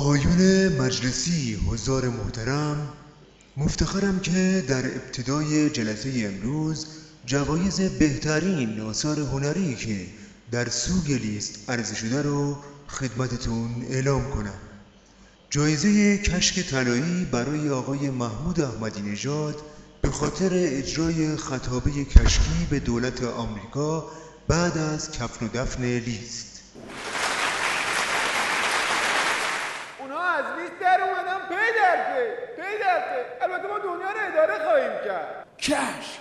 آقایون مجلسی، حضار محترم، مفتخرم که در ابتدای جلسه امروز جوایز بهترین آثار هنری که در سوگ لیست عرضه شده رو خدمتتون اعلام کنم. جایزه کشک طلایی برای آقای محمود احمدی نژاد به خاطر اجرای خطابه کشکی به دولت آمریکا بعد از کفن و دفن لیست. از لیست در اومدم پی در پی. البته ما دنیا رو اداره خواهیم کرد. کشک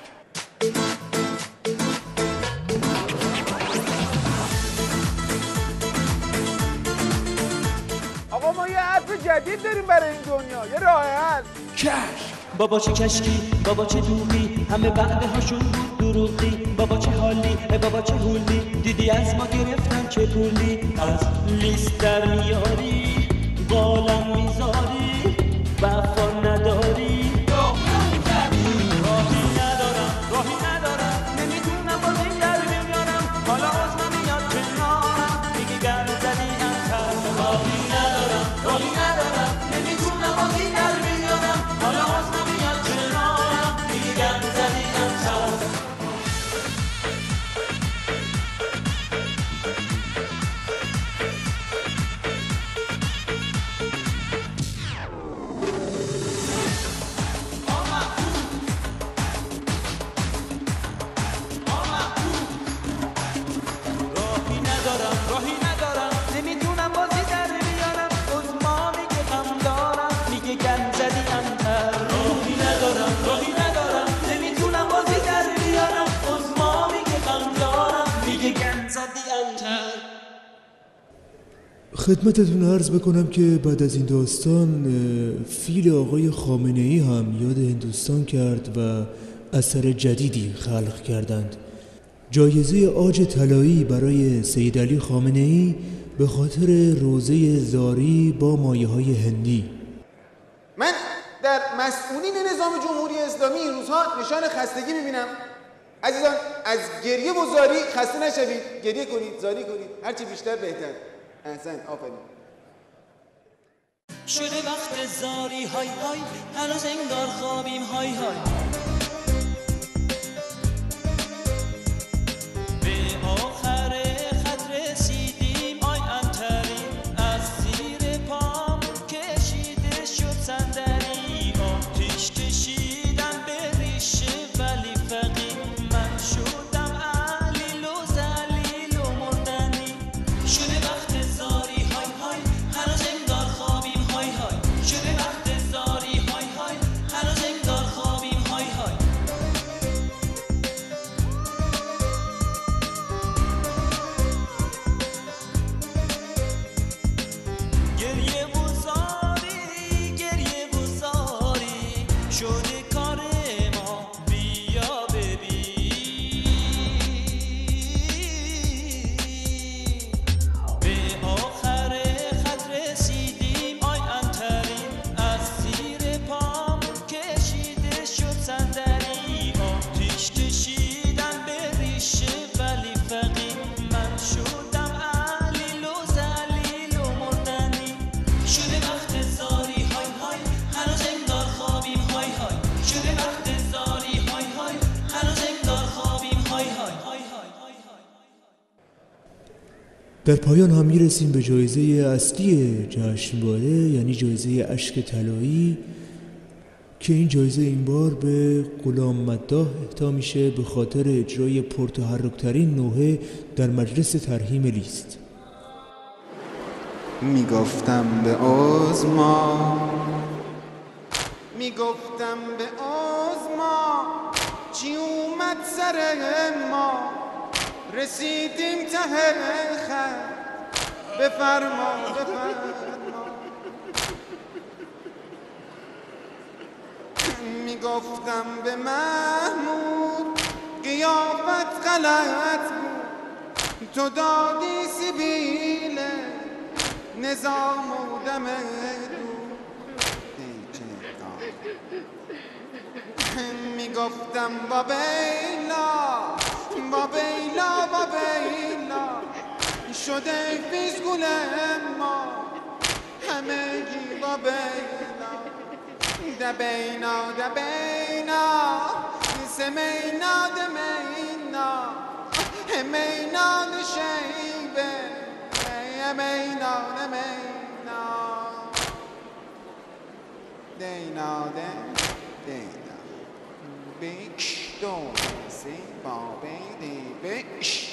آقا ما یه عصر جدید داریم برای این دنیا، یه راه حل. کشک بابا چه کشکی، بابا چه دوغی، همه وعده هاشون بود دروغی. بابا چه حالی، بابا چه حولی، دیدی از ما گرفتن چه پولی. از لیست در میاری، بالم میذاری، وفا نداری. راهی ندارم، نمیتونم با این در بیارم. حالا عزمم میاد کنارم، میگی گر زدی انتر. راهی ندارم، نمیتونم با این در بیارم. حالا عزمم میاد کنارم، میگی گر زدی انتر. راهی ندارم نمیتونم بازی در بیارم. عزما میگه غم دارم، میگه گن زدی انتر. راهی ندارم نمیتونم بازی در بیارم. عزما میگه غم دارم، میگه گن زدی انتر. خدمتتون عرض بکنم که بعد از این داستان فیل آقای خامنه‌ای هم یاد هندوستان کرد و اثر جدیدی خلق کردند. جایزه عاج طلایی برای سید علی خامنه‌ای به خاطر روزه زاری با مایه‌های هندی. من در مسئولین نظام جمهوری اسلامی این روزها نشان خستگی میبینم. عزیزان از گریه و زاری خسته نشوید، گریه کنید، زاری کنید، هرچی بیشتر بهتر. احسن، آفرین. شده وقت زاری های های، هنوز انگار خوابیم های های. به آخر خط رسیدیم آی انتری، از زیر پام کشیده شد صندلی. آتیش کشیدم به ریشه ولی فقیر، من شدم علیل و ذلیل و مردنی. شده وقت زاری های های، هنوز انگار خوابیم های های. شده وقت زاری های های، هنوز انگار خوابیم های های. گریه و زاری شده کار ما، بیا ببین. به آخر خط رسیدیم آی انتری، از زیر پام کشیده شد صندلی. آتیش کشیدم به ریشه ولی فقیر، من شدم علیل و ذلیل و مردنی. شده وقت زاری های های، هنوز انگار خوابیم های های. شده وقت زاری های های، هنوز انگار خوابیم های های. در پایان هم میرسیم به جایزه اصلی جشنواره، یعنی جایزه اشک طلایی که این جایزه این بار به غلام مداح اهدا میشه به خاطر اجرای پرتحرک‌ترین نوحه در مجلس ترحیم لیست. میگفتم به عظما، میگفتم به عظما، چی اومد سر ما، رسیدیم ته خط، بفرما. میگفتم به محمود قیافت غلط بود، تو دادی سیبیله نظام و دم میگفتم با بیلا شده فیزگول ما، همگی با بینا دبینا دبینا سمینا دمینا همینا دشیبه همینا دمینا دینا دینا بیش دو سی با بیدی بیش